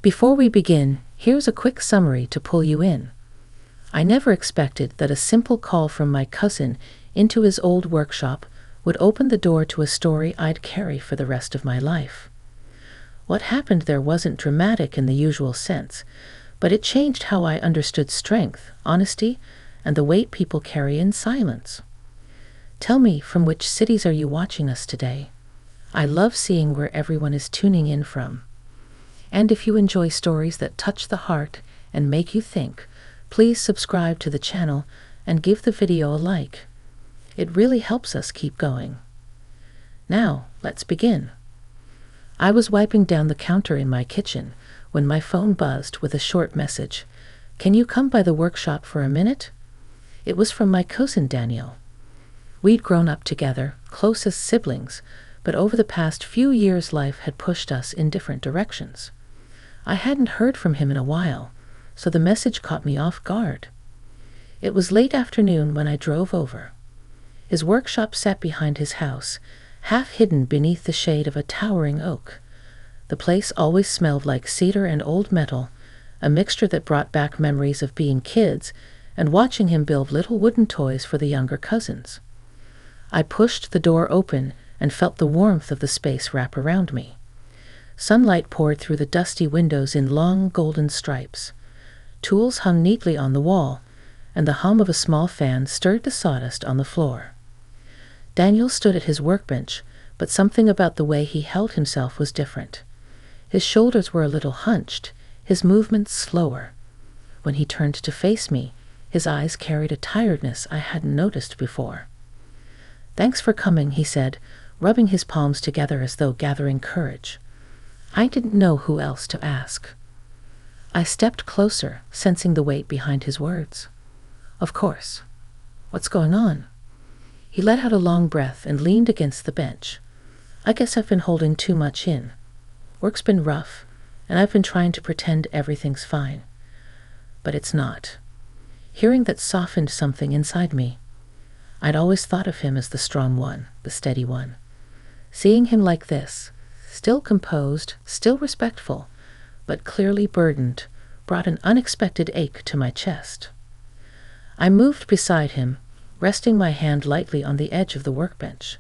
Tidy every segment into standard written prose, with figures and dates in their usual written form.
Before we begin, here's a quick summary to pull you in. I never expected that a simple call from my cousin into his old workshop would open the door to a story I'd carry for the rest of my life. What happened there wasn't dramatic in the usual sense, but it changed how I understood strength, honesty, and the weight people carry in silence. Tell me, from which cities are you watching us today? I love seeing where everyone is tuning in from. And if you enjoy stories that touch the heart and make you think, please subscribe to the channel and give the video a like. It really helps us keep going. Now, let's begin. I was wiping down the counter in my kitchen when my phone buzzed with a short message. "Can you come by the workshop for a minute?" It was from my cousin Daniel. We'd grown up together, close as siblings, but over the past few years life had pushed us in different directions. I hadn't heard from him in a while, so the message caught me off guard. It was late afternoon when I drove over. His workshop sat behind his house, half hidden beneath the shade of a towering oak. The place always smelled like cedar and old metal, a mixture that brought back memories of being kids and watching him build little wooden toys for the younger cousins. I pushed the door open and felt the warmth of the space wrap around me. Sunlight poured through the dusty windows in long golden stripes. Tools hung neatly on the wall, and the hum of a small fan stirred the sawdust on the floor. Daniel stood at his workbench, but something about the way he held himself was different. His shoulders were a little hunched, his movements slower. When he turned to face me, his eyes carried a tiredness I hadn't noticed before. "Thanks for coming," he said, rubbing his palms together as though gathering courage. I didn't know who else to ask. I stepped closer, sensing the weight behind his words. "Of course. What's going on?" He let out a long breath and leaned against the bench. "I guess I've been holding too much in. Work's been rough, and I've been trying to pretend everything's fine. But it's not." Hearing that softened something inside me. I'd always thought of him as the strong one, the steady one. Seeing him like this, still composed, still respectful, but clearly burdened, brought an unexpected ache to my chest. I moved beside him, resting my hand lightly on the edge of the workbench.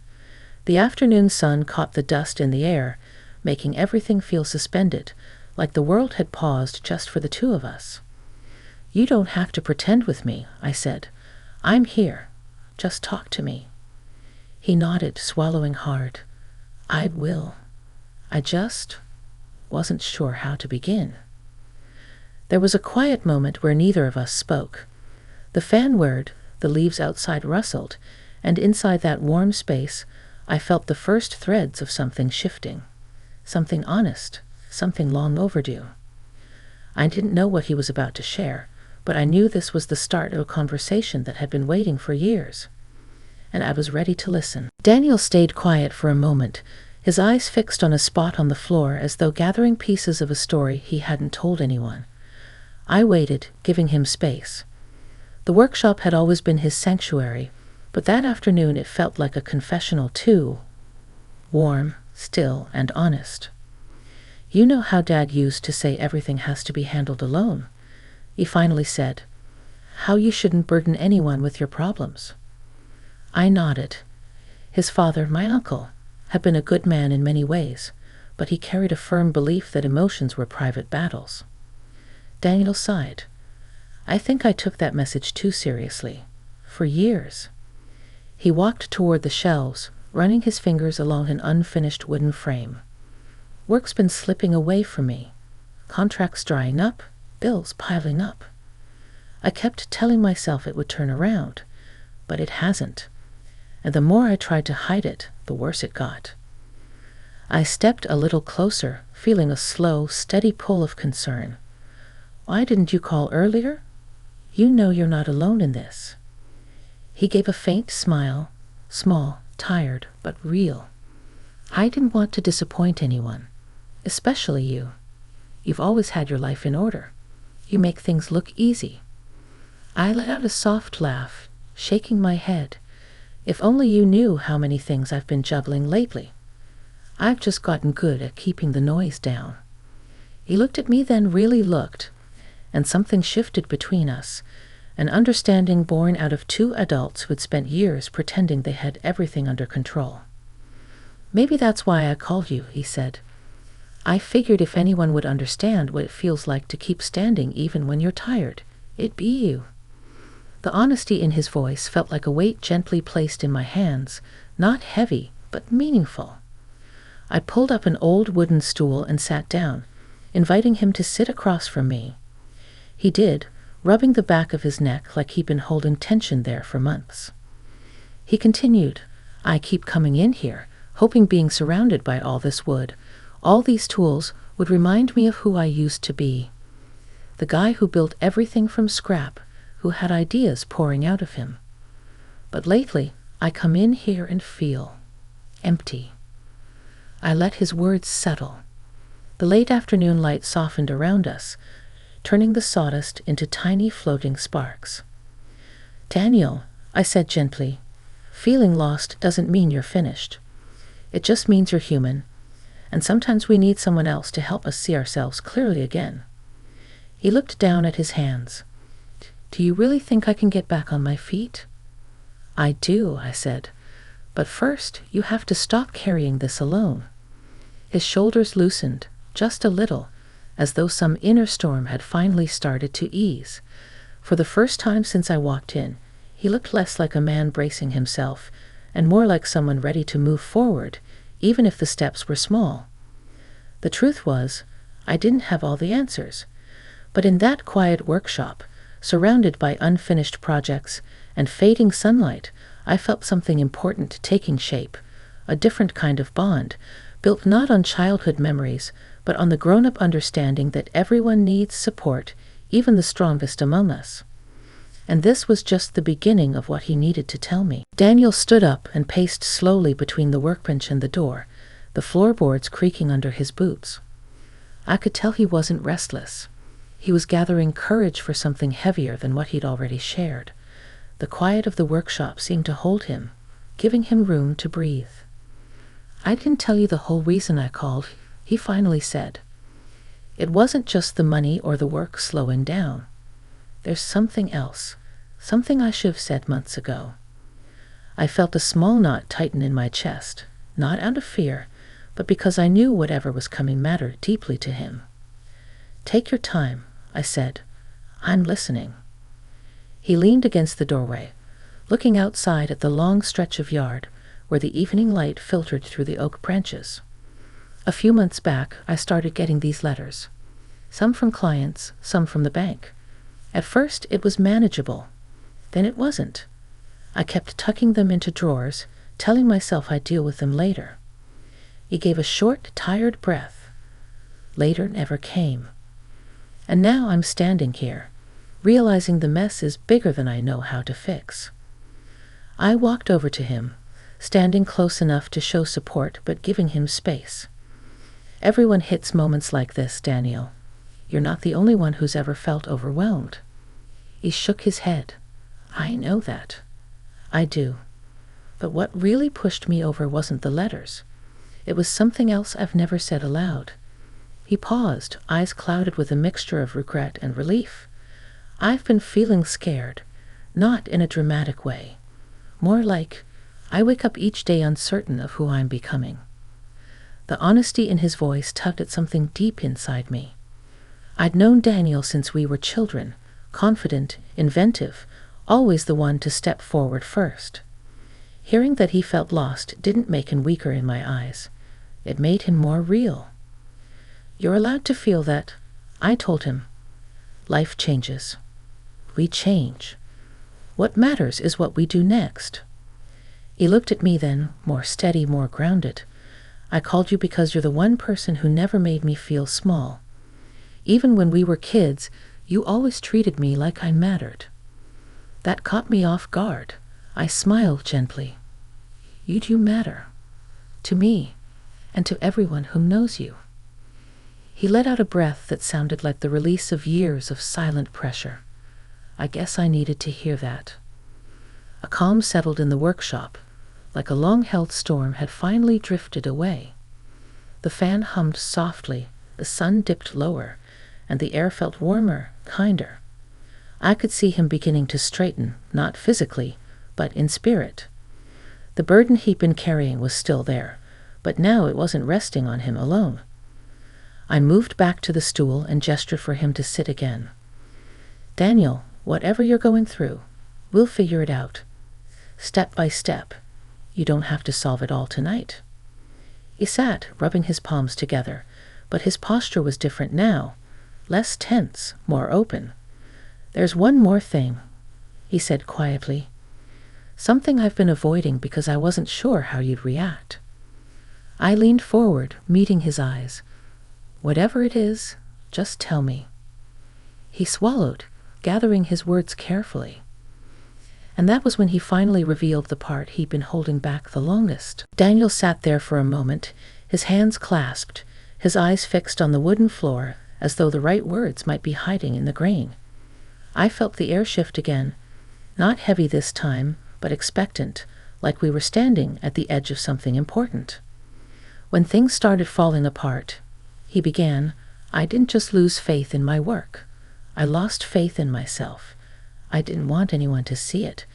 The afternoon sun caught the dust in the air, making everything feel suspended, like the world had paused just for the two of us. "You don't have to pretend with me," I said. "I'm here. Just talk to me." He nodded, swallowing hard. "I will. I just wasn't sure how to begin." There was a quiet moment where neither of us spoke. The fan whirred, the leaves outside rustled, and inside that warm space, I felt the first threads of something shifting. Something honest, something long overdue. I didn't know what he was about to share, but I knew this was the start of a conversation that had been waiting for years. And I was ready to listen. Daniel stayed quiet for a moment, his eyes fixed on a spot on the floor as though gathering pieces of a story he hadn't told anyone. I waited, giving him space. The workshop had always been his sanctuary, but that afternoon it felt like a confessional too. Warm, still, and honest. "You know how Dad used to say everything has to be handled alone," he finally said. "How you shouldn't burden anyone with your problems." I nodded. His father, my uncle, had been a good man in many ways, but he carried a firm belief that emotions were private battles. Daniel sighed. "I think I took that message too seriously. For years." He walked toward the shelves, running his fingers along an unfinished wooden frame. "Work's been slipping away from me. Contracts drying up, bills piling up. I kept telling myself it would turn around, but it hasn't. And the more I tried to hide it, the worse it got." I stepped a little closer, feeling a slow, steady pull of concern. "Why didn't you call earlier? You know you're not alone in this." He gave a faint smile, small, tired, but real. "I didn't want to disappoint anyone, especially you. You've always had your life in order. You make things look easy." I let out a soft laugh, shaking my head. "If only you knew how many things I've been juggling lately. I've just gotten good at keeping the noise down." He looked at me, then really looked, and something shifted between us, an understanding born out of two adults who had spent years pretending they had everything under control. "Maybe that's why I called you," he said. "I figured if anyone would understand what it feels like to keep standing even when you're tired, it'd be you." The honesty in his voice felt like a weight gently placed in my hands, not heavy, but meaningful. I pulled up an old wooden stool and sat down, inviting him to sit across from me. He did, rubbing the back of his neck like he'd been holding tension there for months. He continued, "I keep coming in here, hoping being surrounded by all this wood, all these tools, would remind me of who I used to be. The guy who built everything from scrap, who had ideas pouring out of him. But lately, I come in here and feel empty." I let his words settle. The late afternoon light softened around us, turning the sawdust into tiny floating sparks. "Daniel," I said gently, "feeling lost doesn't mean you're finished. It just means you're human, and sometimes we need someone else to help us see ourselves clearly again." He looked down at his hands. "Do you really think I can get back on my feet?" "I do," I said, "but first you have to stop carrying this alone." His shoulders loosened, just a little, as though some inner storm had finally started to ease. For the first time since I walked in, he looked less like a man bracing himself, and more like someone ready to move forward, even if the steps were small. The truth was, I didn't have all the answers, but in that quiet workshop, surrounded by unfinished projects and fading sunlight, I felt something important taking shape, a different kind of bond, built not on childhood memories, but on the grown-up understanding that everyone needs support, even the strongest among us. And this was just the beginning of what he needed to tell me. Daniel stood up and paced slowly between the workbench and the door, the floorboards creaking under his boots. I could tell he wasn't restless. He was gathering courage for something heavier than what he'd already shared. The quiet of the workshop seemed to hold him, giving him room to breathe. "I didn't tell you the whole reason I called," he finally said. "It wasn't just the money or the work slowing down. There's something else, something I should have said months ago." I felt a small knot tighten in my chest, not out of fear, but because I knew whatever was coming mattered deeply to him. "Take your time," I said. "I'm listening." He leaned against the doorway, looking outside at the long stretch of yard where the evening light filtered through the oak branches. "A few months back, I started getting these letters. Some from clients, some from the bank. At first, it was manageable. Then it wasn't. I kept tucking them into drawers, telling myself I'd deal with them later." He gave a short, tired breath. Later never came. And now I'm standing here, realizing the mess is bigger than I know how to fix. I walked over to him, standing close enough to show support but giving him space. "Everyone hits moments like this, Daniel. You're not the only one who's ever felt overwhelmed." He shook his head. "I know that. I do. But what really pushed me over wasn't the letters. It was something else I've never said aloud." He paused, eyes clouded with a mixture of regret and relief. "I've been feeling scared, not in a dramatic way. More like, I wake up each day uncertain of who I'm becoming." The honesty in his voice tugged at something deep inside me. I'd known Daniel since we were children, confident, inventive, always the one to step forward first. Hearing that he felt lost didn't make him weaker in my eyes. It made him more real. "You're allowed to feel that," I told him. "Life changes. We change. What matters is what we do next." He looked at me then, more steady, more grounded. "I called you because you're the one person who never made me feel small. Even when we were kids, you always treated me like I mattered." That caught me off guard. I smiled gently. "You do matter. To me, and to everyone who knows you." He let out a breath that sounded like the release of years of silent pressure. I guess I needed to hear that. A calm settled in the workshop, like a long-held storm had finally drifted away. The fan hummed softly, The sun dipped lower, and the air felt warmer, kinder. I could see him beginning to straighten, not physically, but in spirit. The burden he'd been carrying was still there, but now it wasn't resting on him alone. I moved back to the stool and gestured for him to sit again. "Daniel, whatever you're going through, we'll figure it out. Step by step. You don't have to solve it all tonight." He sat, rubbing his palms together, but his posture was different now, less tense, more open. "There's one more thing," he said quietly. "Something I've been avoiding because I wasn't sure how you'd react." I leaned forward, meeting his eyes. "Whatever it is, just tell me." He swallowed, gathering his words carefully. And that was when he finally revealed the part he'd been holding back the longest. Daniel sat there for a moment, his hands clasped, his eyes fixed on the wooden floor, as though the right words might be hiding in the grain. I felt the air shift again, not heavy this time, but expectant, like we were standing at the edge of something important. When things started falling apart, he began, "I didn't just lose faith in my work. I lost faith in myself. I didn't want anyone to see it,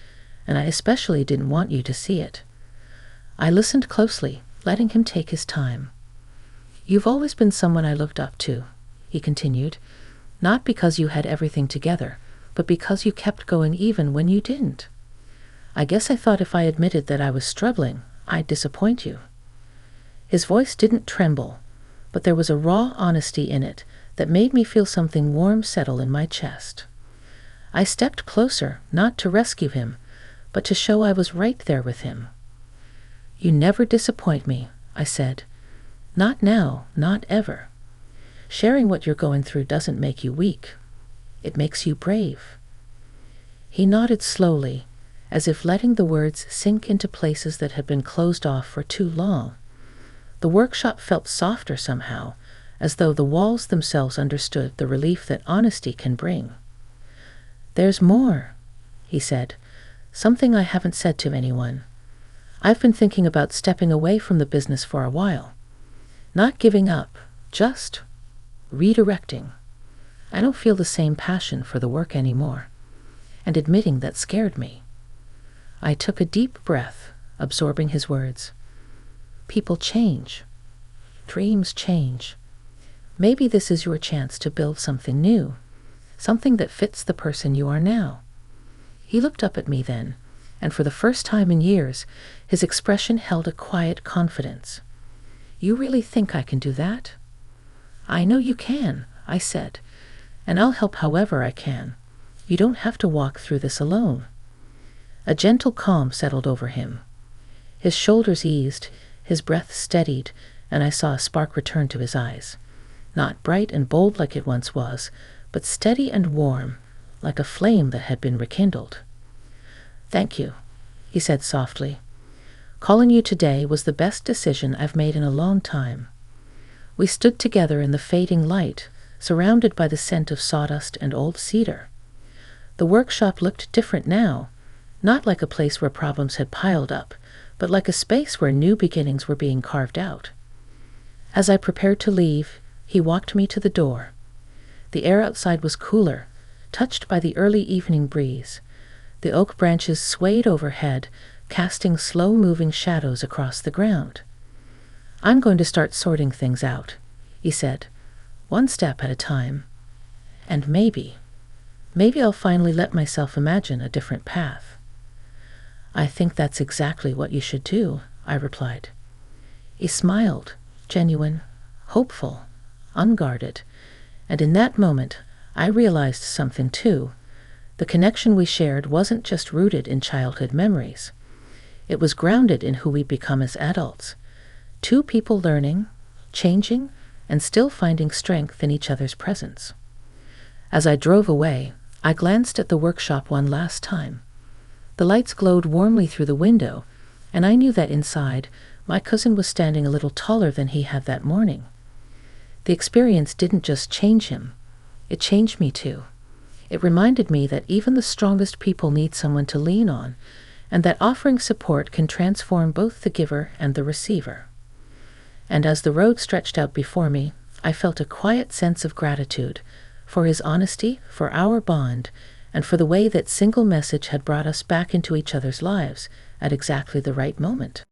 and I especially didn't want you to see it." I listened closely, letting him take his time. "You've always been someone I looked up to," he continued, "not because you had everything together, but because you kept going even when you didn't. I guess I thought if I admitted that I was struggling, I'd disappoint you." His voice didn't tremble, but there was a raw honesty in it that made me feel something warm settle in my chest. I stepped closer, not to rescue him, but to show I was right there with him. "You never disappoint me," I said. "Not now, not ever. Sharing what you're going through doesn't make you weak. It makes you brave." He nodded slowly, as if letting the words sink into places that had been closed off for too long. The workshop felt softer somehow, as though the walls themselves understood the relief that honesty can bring. "There's more," he said, "something I haven't said to anyone. I've been thinking about stepping away from the business for a while. Not giving up, just redirecting. I don't feel the same passion for the work anymore." And admitting that scared me. I took a deep breath, absorbing his words. "People change. Dreams change. Maybe this is your chance to build something new, something that fits the person you are now." He looked up at me then, and for the first time in years, his expression held a quiet confidence. "You really think I can do that?" "I know you can," I said, "and I'll help however I can. You don't have to walk through this alone." A gentle calm settled over him. His shoulders eased, his breath steadied, and I saw a spark return to his eyes. Not bright and bold like it once was, but steady and warm, like a flame that had been rekindled. "Thank you," he said softly. "Calling you today was the best decision I've made in a long time." We stood together in the fading light, surrounded by the scent of sawdust and old cedar. The workshop looked different now, not like a place where problems had piled up, but like a space where new beginnings were being carved out. As I prepared to leave, he walked me to the door. The air outside was cooler, touched by the early evening breeze. The oak branches swayed overhead, casting slow-moving shadows across the ground. "I'm going to start sorting things out," he said, "one step at a time. And maybe I'll finally let myself imagine a different path." "I think that's exactly what you should do," I replied. He smiled, genuine, hopeful, unguarded, and in that moment I realized something too. The connection we shared wasn't just rooted in childhood memories. It was grounded in who we become as adults. Two people learning, changing, and still finding strength in each other's presence. As I drove away, I glanced at the workshop one last time. The lights glowed warmly through the window, and I knew that inside, my cousin was standing a little taller than he had that morning. The experience didn't just change him. It changed me too. It reminded me that even the strongest people need someone to lean on, and that offering support can transform both the giver and the receiver. And as the road stretched out before me, I felt a quiet sense of gratitude for his honesty, for our bond, and for the way that single message had brought us back into each other's lives at exactly the right moment.